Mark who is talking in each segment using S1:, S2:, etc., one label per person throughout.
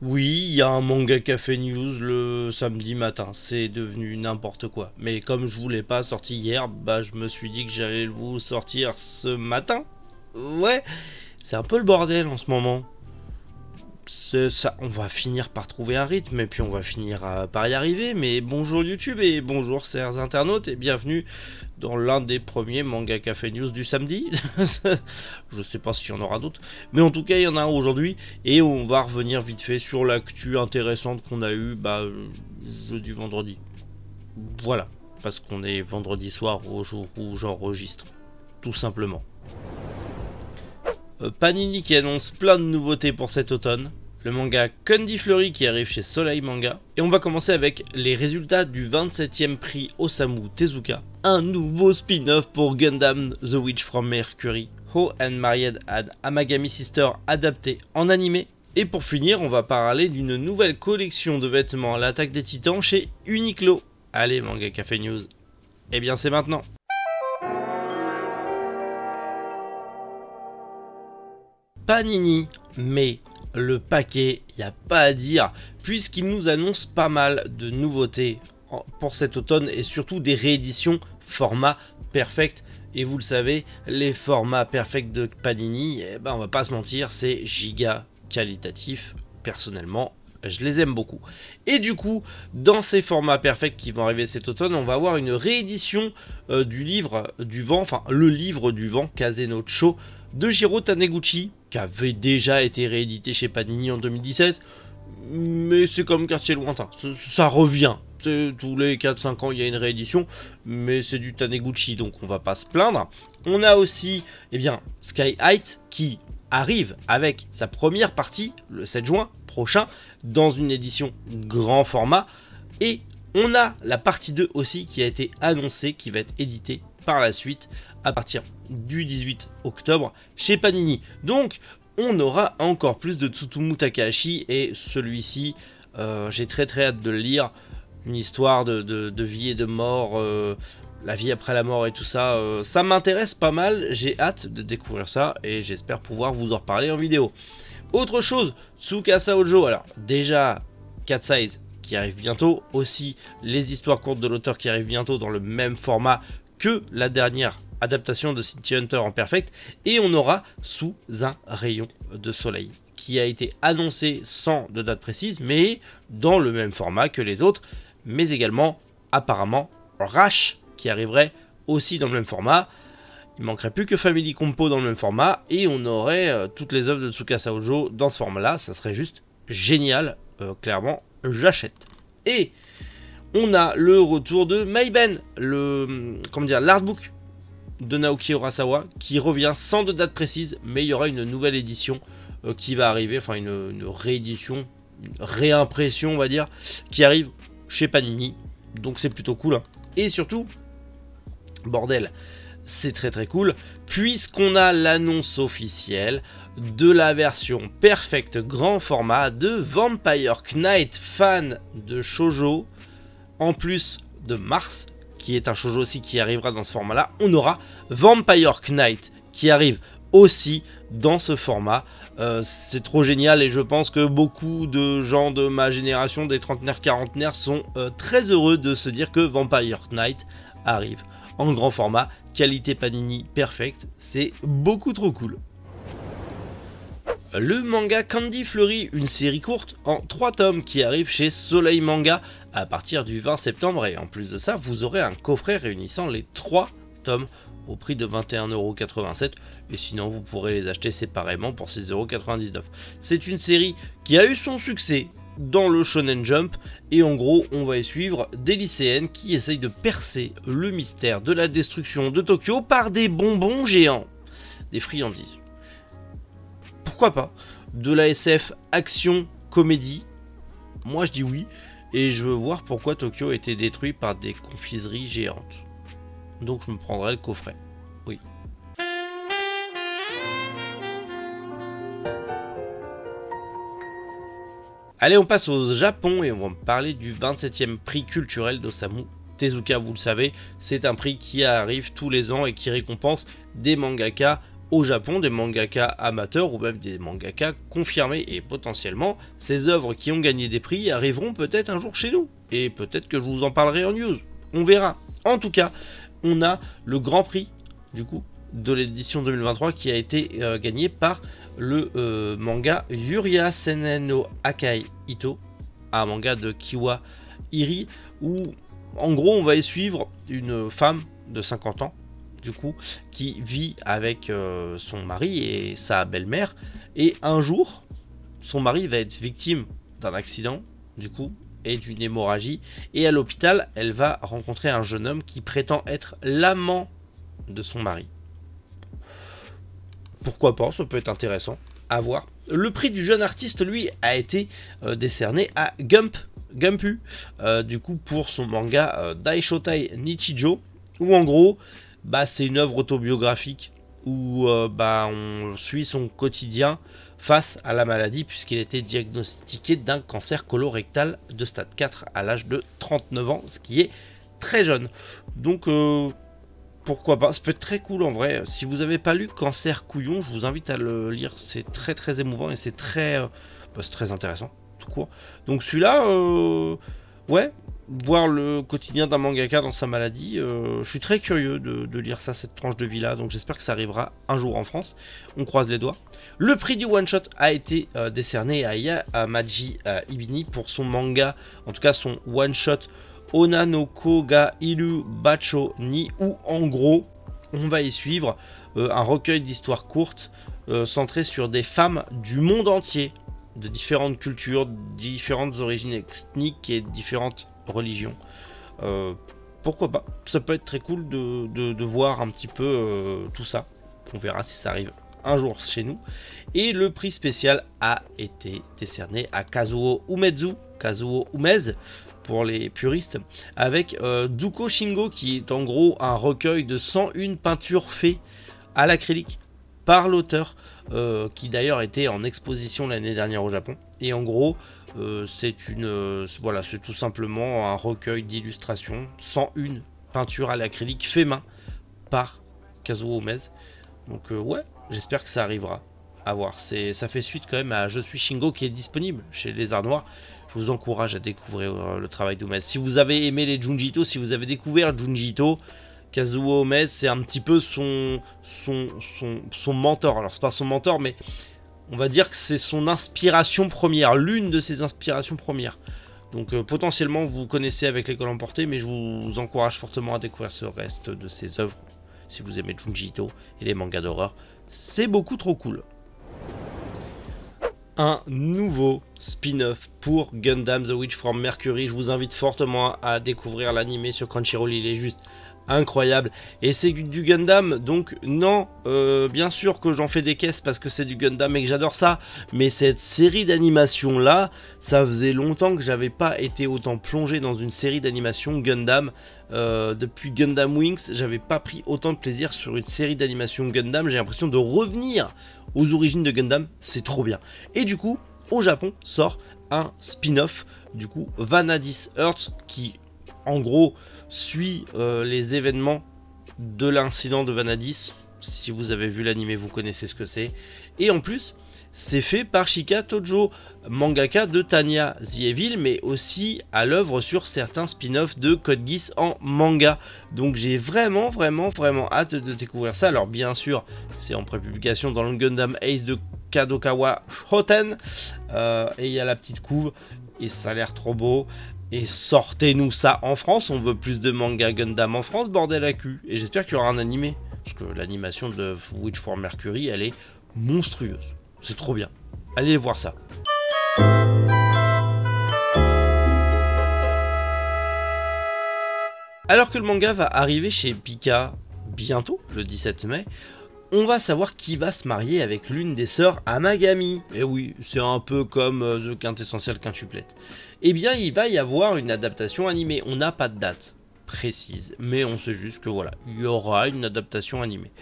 S1: Oui, il y a un manga café news le samedi matin, c'est devenu n'importe quoi. Mais comme je vous l'ai pas sorti hier, bah je me suis dit que j'allais vous sortir ce matin. Ouais, c'est un peu le bordel en ce moment. C'est ça, on va finir par trouver un rythme et puis on va finir par y arriver. Mais bonjour YouTube et bonjour chers internautes et bienvenue dans l'un des premiers manga café news du samedi. Je sais pas s'il y en aura d'autres, mais en tout cas il y en a un aujourd'hui et on va revenir vite fait sur l'actu intéressante qu'on a eu jeudi vendredi. Voilà, parce qu'on est vendredi soir au jour où j'enregistre, tout simplement. Panini qui annonce plein de nouveautés pour cet automne, le manga Candy Fleury qui arrive chez Soleil Manga, et on va commencer avec les résultats du 27e prix Osamu Tezuka, un nouveau spin-off pour Gundam The Witch from Mercury, Ho and Married at Amagami Sister adapté en animé, et pour finir on va parler d'une nouvelle collection de vêtements à l'attaque des titans chez Uniqlo. Allez Manga Café News, et bien c'est maintenant. Panini met le paquet, il n'y a pas à dire, puisqu'il nous annonce pas mal de nouveautés pour cet automne et surtout des rééditions format perfect. Et vous le savez, les formats perfect de Panini, on va pas se mentir, c'est giga qualitatif. Personnellement, je les aime beaucoup. Et du coup, dans ces formats perfect qui vont arriver cet automne, on va avoir une réédition du livre du vent, enfin le livre du vent, Kaze no Cho, de Jiro Taniguchi, qui avait déjà été réédité chez Panini en 2017, mais c'est comme quartier lointain, ça revient, tous les 4-5 ans il y a une réédition, mais c'est du Taniguchi, donc on va pas se plaindre. On a aussi Sky Height qui arrive avec sa première partie le 7 juin prochain, dans une édition grand format, et on a la partie 2 aussi qui a été annoncée, qui va être éditée par la suite à partir du 18 octobre chez Panini. Donc on aura encore plus de Tsutomu Takahashi et celui-ci, j'ai très hâte de le lire. Une histoire de vie et de mort, la vie après la mort et tout ça, ça m'intéresse pas mal. J'ai hâte de découvrir ça et j'espère pouvoir vous en reparler en vidéo. Autre chose, Tsukasa Ojo, alors déjà Cat Size qui arrive bientôt, aussi les histoires courtes de l'auteur qui arrivent bientôt dans le même format que la dernière adaptation de City Hunter en perfect, et on aura Sous un rayon de soleil qui a été annoncé sans de date précise mais dans le même format que les autres, mais également apparemment Rash qui arriverait aussi dans le même format. Il manquerait plus que Family Compo dans le même format et on aurait toutes les œuvres de Tsukasa Ojo dans ce format là, ça serait juste génial, clairement j'achète. Et on a le retour de Maiben, l'artbook de Naoki Urasawa qui revient sans de date précise, mais il y aura une nouvelle édition qui va arriver, enfin une réédition, une réimpression on va dire, qui arrive chez Panini, donc c'est plutôt cool, hein. Et surtout, bordel, c'est très cool, puisqu'on a l'annonce officielle de la version perfect grand format de Vampire Knight, fan de shoujo, en plus de Mars, qui est un shoujo aussi qui arrivera dans ce format là, on aura Vampire Knight qui arrive aussi dans ce format. C'est trop génial et je pense que beaucoup de gens de ma génération, des trentenaires quarantenaires, sont très heureux de se dire que Vampire Knight arrive en grand format, qualité Panini perfect, c'est beaucoup trop cool. Le manga Candy Fleury, une série courte en 3 tomes qui arrive chez Soleil Manga à partir du 20 septembre, et en plus de ça vous aurez un coffret réunissant les 3 tomes au prix de 21,87 €, et sinon vous pourrez les acheter séparément pour 6,99 €. C'est une série qui a eu son succès dans le Shonen Jump, et en gros on va y suivre des lycéennes qui essayent de percer le mystère de la destruction de Tokyo par des bonbons géants, des friandises. Pourquoi pas? De la SF action comédie, moi je dis oui, et je veux voir pourquoi Tokyo a été détruit par des confiseries géantes. Donc je me prendrai le coffret, oui. Allez, on passe au Japon et on va parler du 27e prix culturel d'Osamu Tezuka. Vous le savez, c'est un prix qui arrive tous les ans et qui récompense des mangaka au Japon des mangaka amateurs ou même des mangaka confirmés, et potentiellement ces œuvres qui ont gagné des prix arriveront peut-être un jour chez nous, et peut-être que je vous en parlerai en news, on verra. En tout cas, on a le grand prix du coup de l'édition 2023 qui a été gagné par le manga Yuria Seinen no Akai Ito, un manga de Kiwa Iri, où en gros on va y suivre une femme de 50 ans du coup qui vit avec son mari et sa belle-mère, et un jour son mari va être victime d'un accident du coup et d'une hémorragie, et à l'hôpital elle va rencontrer un jeune homme qui prétend être l'amant de son mari. Pourquoi pas, ça peut être intéressant à voir. Le prix du jeune artiste, lui, a été décerné à Gumpu, du coup pour son manga Daishotai Nichijo, où en gros, bah, c'est une œuvre autobiographique où bah, on suit son quotidien face à la maladie, puisqu'il était diagnostiqué d'un cancer colorectal de stade 4 à l'âge de 39 ans, ce qui est très jeune. Donc pourquoi pas, ça peut être très cool en vrai. Si vous n'avez pas lu Cancer Couillon, je vous invite à le lire, c'est très très émouvant et c'est très intéressant tout court. Donc celui-là, ouais, voir le quotidien d'un mangaka dans sa maladie, je suis très curieux de lire ça, cette tranche de vie là, donc j'espère que ça arrivera un jour en France, on croise les doigts. Le prix du one shot a été décerné à Yamaji Ibini pour son manga, en tout cas son one shot Ona no Ko ga Iru Bacho Ni, où en gros on va y suivre un recueil d'histoires courtes centré sur des femmes du monde entier, de différentes cultures, différentes origines ethniques et différentes religions. Pourquoi pas, ça peut être très cool de voir un petit peu tout ça. On verra si ça arrive un jour chez nous. Et le prix spécial a été décerné à Kazuo Umez pour les puristes, avec Duko Shingo, qui est en gros un recueil de 101 peintures faites à l'acrylique par l'auteur, qui d'ailleurs était en exposition l'année dernière au Japon. Et en gros c'est voilà, c'est tout simplement un recueil d'illustrations, 101 peintures à l'acrylique fait main par Kazuo Umez. Donc ouais, j'espère que ça arrivera à voir. Ça fait suite quand même à Je suis Shingo, qui est disponible chez Les Arts Noirs. Je vous encourage à découvrir le travail d'Umez. Si vous avez aimé les Junji Ito, si vous avez découvert Junji Ito, Kazuo Umez, c'est un petit peu son mentor. Alors c'est pas son mentor, mais on va dire que c'est son inspiration première, l'une de ses inspirations premières. Donc potentiellement vous connaissez avec L'École Emportée, mais je vous encourage fortement à découvrir ce reste de ses œuvres. Si vous aimez Junji Ito et les mangas d'horreur, c'est beaucoup trop cool. Un nouveau spin-off pour Gundam The Witch from Mercury. Je vous invite fortement à découvrir l'animé sur Crunchyroll, il est juste incroyable. Et c'est du Gundam, donc non, bien sûr que j'en fais des caisses parce que c'est du Gundam et que j'adore ça, mais cette série d'animation là, ça faisait longtemps que j'avais pas été autant plongé dans une série d'animation Gundam. Depuis Gundam Wings, j'avais pas pris autant de plaisir sur une série d'animation Gundam. J'ai l'impression de revenir aux origines de Gundam, c'est trop bien. Et du coup, au Japon sort un spin-off, du coup Vanadis Earth, qui en gros suit les événements de l'incident de Vanadis. Si vous avez vu l'anime, vous connaissez ce que c'est. Et en plus, c'est fait par Shika Tojo, mangaka de Tanya the Evil, mais aussi à l'œuvre sur certains spin-offs de Code Geass en manga. Donc j'ai vraiment hâte de découvrir ça. Alors bien sûr, c'est en prépublication dans le Gundam Ace de Kadokawa Shoten. Et il y a la petite couve, et ça a l'air trop beau. Et sortez-nous ça en France, on veut plus de manga Gundam en France, bordel à cul. Et j'espère qu'il y aura un animé, parce que l'animation de Witch from Mercury, elle est monstrueuse. C'est trop bien. Allez voir ça. Alors que le manga va arriver chez Pika bientôt, le 17 mai, on va savoir qui va se marier avec l'une des sœurs Amagami. Et oui, c'est un peu comme The Quintessential Quintuplette. Eh bien, il va y avoir une adaptation animée. On n'a pas de date précise, mais on sait juste que voilà, il y aura une adaptation animée.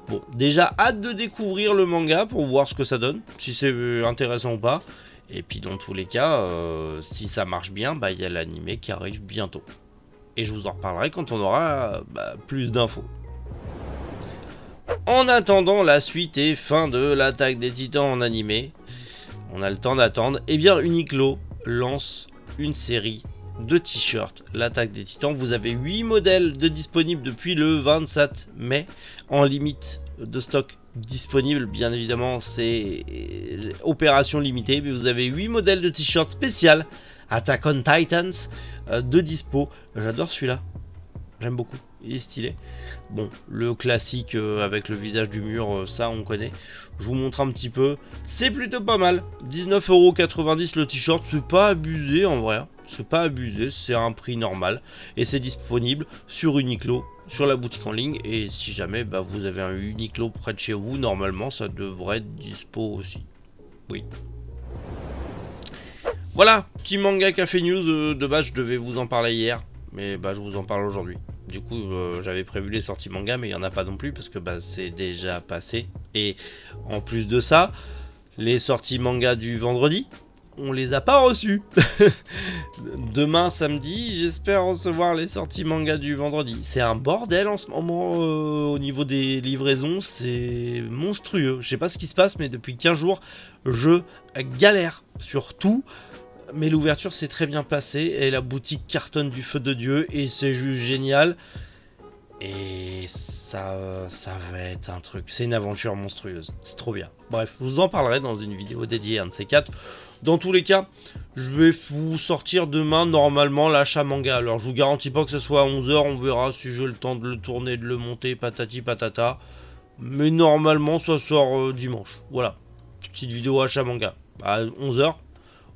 S1: Bon, déjà, hâte de découvrir le manga pour voir ce que ça donne, si c'est intéressant ou pas. Et puis, dans tous les cas, si ça marche bien, bah, il y a l'animé qui arrive bientôt. Et je vous en reparlerai quand on aura plus d'infos. En attendant la suite et fin de l'attaque des Titans en animé, on a le temps d'attendre. Eh bien, Uniqlo lance une série de t-shirts, l'attaque des Titans. Vous avez 8 modèles de disponibles depuis le 27 mai, en limite de stock disponible. Bien évidemment, c'est opération limitée, mais vous avez 8 modèles de t-shirts spécial Attack on Titans de dispo. J'adore celui-là, j'aime beaucoup, il est stylé. Bon, le classique avec le visage du mur, ça on connaît. Je vous montre un petit peu, c'est plutôt pas mal. 19,90 € le t-shirt, c'est pas abusé en vrai. C'est pas abusé, c'est un prix normal. Et c'est disponible sur Uniqlo, sur la boutique en ligne. Et si jamais vous avez un Uniqlo près de chez vous, normalement ça devrait être dispo aussi. Oui. Voilà, petit manga café news. De base je devais vous en parler hier, mais je vous en parle aujourd'hui. Du coup j'avais prévu les sorties manga, mais il n'y en a pas non plus parce que c'est déjà passé. Et en plus de ça, les sorties manga du vendredi, on les a pas reçues. Demain samedi, j'espère recevoir les sorties manga du vendredi. C'est un bordel en ce moment au niveau des livraisons, c'est monstrueux. Je sais pas ce qui se passe, mais depuis 15 jours, je galère sur tout. Mais l'ouverture s'est très bien passée et la boutique cartonne du feu de Dieu et c'est juste génial. Et ça va être un truc, c'est une aventure monstrueuse, c'est trop bien. Bref, je vous en parlerai dans une vidéo dédiée à un de ces quatre. Dans tous les cas, je vais vous sortir demain normalement l'achat manga. Alors je vous garantis pas que ce soit à 11 h, on verra si j'ai le temps de le tourner, de le monter, patati patata. Mais normalement ça sort dimanche, voilà. Petite vidéo achat manga, à 11 h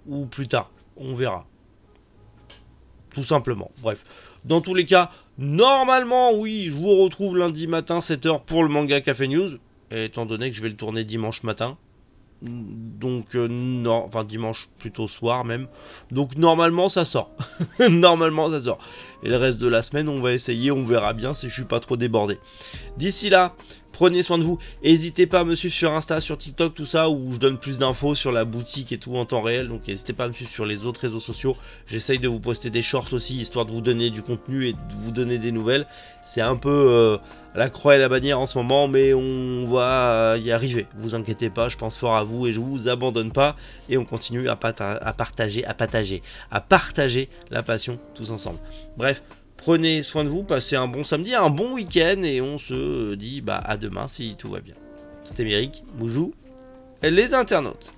S1: ou plus tard, on verra. Tout simplement, bref. Dans tous les cas, normalement, oui, je vous retrouve lundi matin 7 h pour le manga Café News. Et étant donné que je vais le tourner dimanche matin. Donc, non, enfin dimanche plutôt soir même. Donc, normalement, ça sort. Normalement, ça sort. Et le reste de la semaine, on va essayer, on verra bien si je suis pas trop débordé. D'ici là, prenez soin de vous. N'hésitez pas à me suivre sur Insta, sur TikTok, tout ça, où je donne plus d'infos sur la boutique et tout en temps réel. Donc n'hésitez pas à me suivre sur les autres réseaux sociaux. J'essaye de vous poster des shorts aussi, histoire de vous donner du contenu et de vous donner des nouvelles. C'est un peu la croix et la bannière en ce moment, mais on va y arriver. Vous inquiétez pas, je pense fort à vous et je vous abandonne pas. Et on continue à partager la passion tous ensemble. Bref. Prenez soin de vous, passez un bon samedi, un bon week-end et on se dit à demain si tout va bien. C'était Méric, Moujou, les internautes.